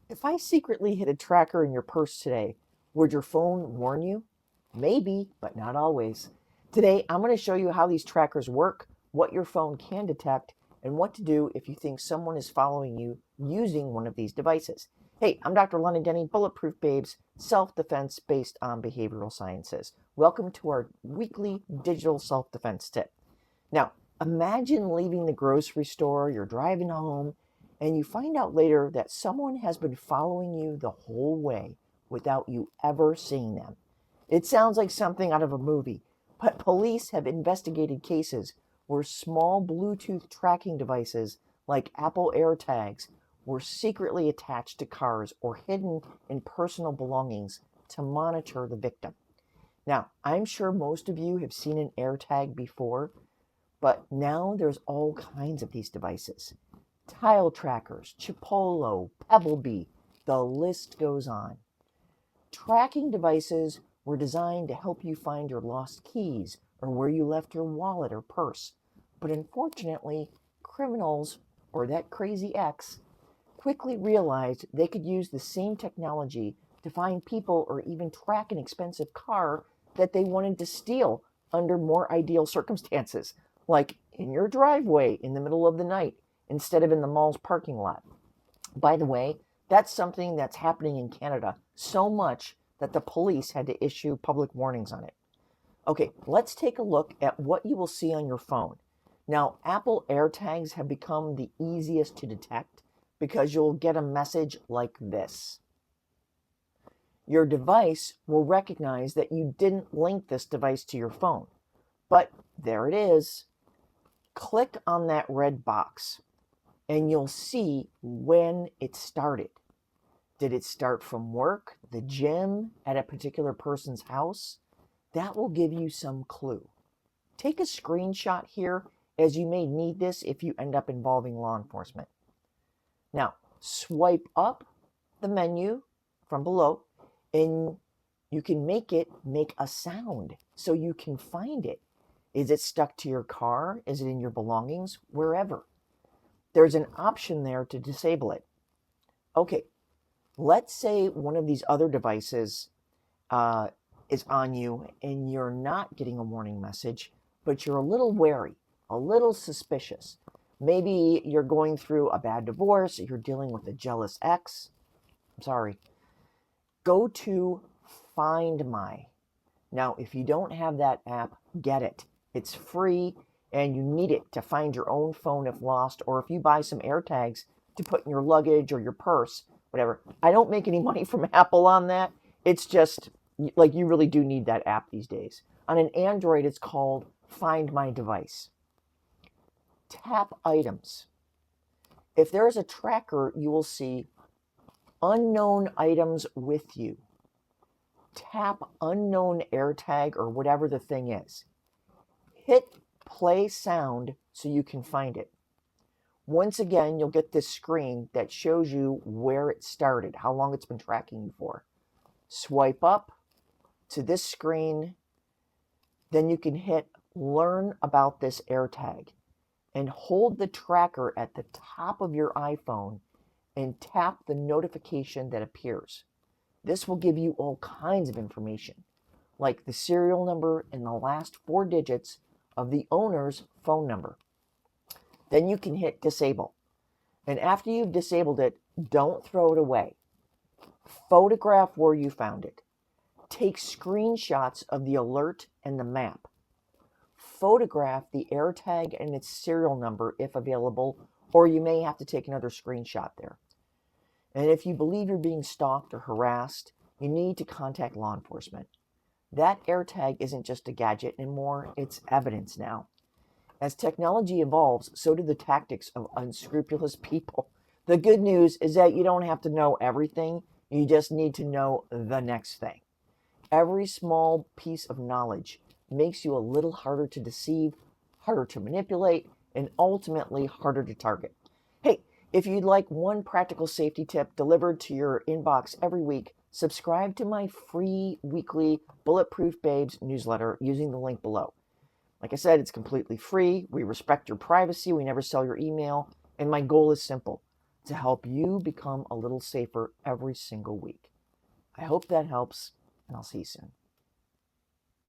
If I secretly hid a tracker in your purse today, would your phone warn you? Maybe, but not always. Today, I'm going to show you how these trackers work, what your phone can detect, and what to do if you think someone is following you using one of these devices. Hey, I'm Dr. London Denny, Bulletproof Babes, self-defense based on behavioral sciences. Welcome to our weekly digital self-defense tip. Now, imagine leaving the grocery store, you're driving home, and you find out later that someone has been following you the whole way without you ever seeing them. It sounds like something out of a movie, but police have investigated cases where small Bluetooth tracking devices like Apple AirTags were secretly attached to cars or hidden in personal belongings to monitor the victim. Now, I'm sure most of you have seen an AirTag before, but now there's all kinds of these devices. Tile trackers, Chipolo, Pebblebee, the list goes on. Tracking devices were designed to help you find your lost keys or where you left your wallet or purse. But unfortunately, criminals, or that crazy ex, quickly realized they could use the same technology to find people or even track an expensive car that they wanted to steal under more ideal circumstances, like in your driveway in the middle of the night instead of in the mall's parking lot. By the way, that's something that's happening in Canada so much that the police had to issue public warnings on it. Okay, let's take a look at what you will see on your phone. Now, Apple AirTags have become the easiest to detect because you'll get a message like this. Your device will recognize that you didn't link this device to your phone, but there it is. Click on that red box and you'll see when it started. Did it start from work, the gym, at a particular person's house? That will give you some clue. Take a screenshot here, as you may need this if you end up involving law enforcement. Now, swipe up the menu from below, and you can make it make a sound so you can find it. Is it stuck to your car? Is it in your belongings? Wherever. There's an option there to disable it. Okay, let's say one of these other devices is on you and you're not getting a warning message, but you're a little wary, a little suspicious. Maybe you're going through a bad divorce, you're dealing with a jealous ex. I'm sorry. Go to Find My. Now, if you don't have that app, get it. It's free and you need it to find your own phone if lost, or if you buy some AirTags to put in your luggage or your purse, whatever. I don't make any money from Apple on that. It's just like you really do need that app these days. On an Android, it's called Find My Device. Tap items. If there is a tracker, you will see unknown items with you. Tap unknown AirTag or whatever the thing is. Hit play sound so you can find it. Once again, you'll get this screen that shows you where it started, how long it's been tracking you for. Swipe up to this screen, then you can hit Learn about this AirTag and hold the tracker at the top of your iPhone and tap the notification that appears. This will give you all kinds of information, like the serial number and the last 4 digits of the owner's phone number. Then you can hit Disable. And after you've disabled it, don't throw it away. Photograph where you found it. Take screenshots of the alert and the map. Photograph the AirTag and its serial number if available, or you may have to take another screenshot there. And if you believe you're being stalked or harassed, you need to contact law enforcement. That AirTag isn't just a gadget anymore, it's evidence now. As technology evolves, so do the tactics of unscrupulous people. The good news is that you don't have to know everything, you just need to know the next thing. Every small piece of knowledge makes you a little harder to deceive, harder to manipulate, and ultimately harder to target. Hey, if you'd like one practical safety tip delivered to your inbox every week, subscribe to my free weekly Bulletproof Babes newsletter using the link below. Like I said, it's completely free. We respect your privacy. We never sell your email. And my goal is simple. to help you become a little safer every single week. I hope that helps, and I'll see you soon.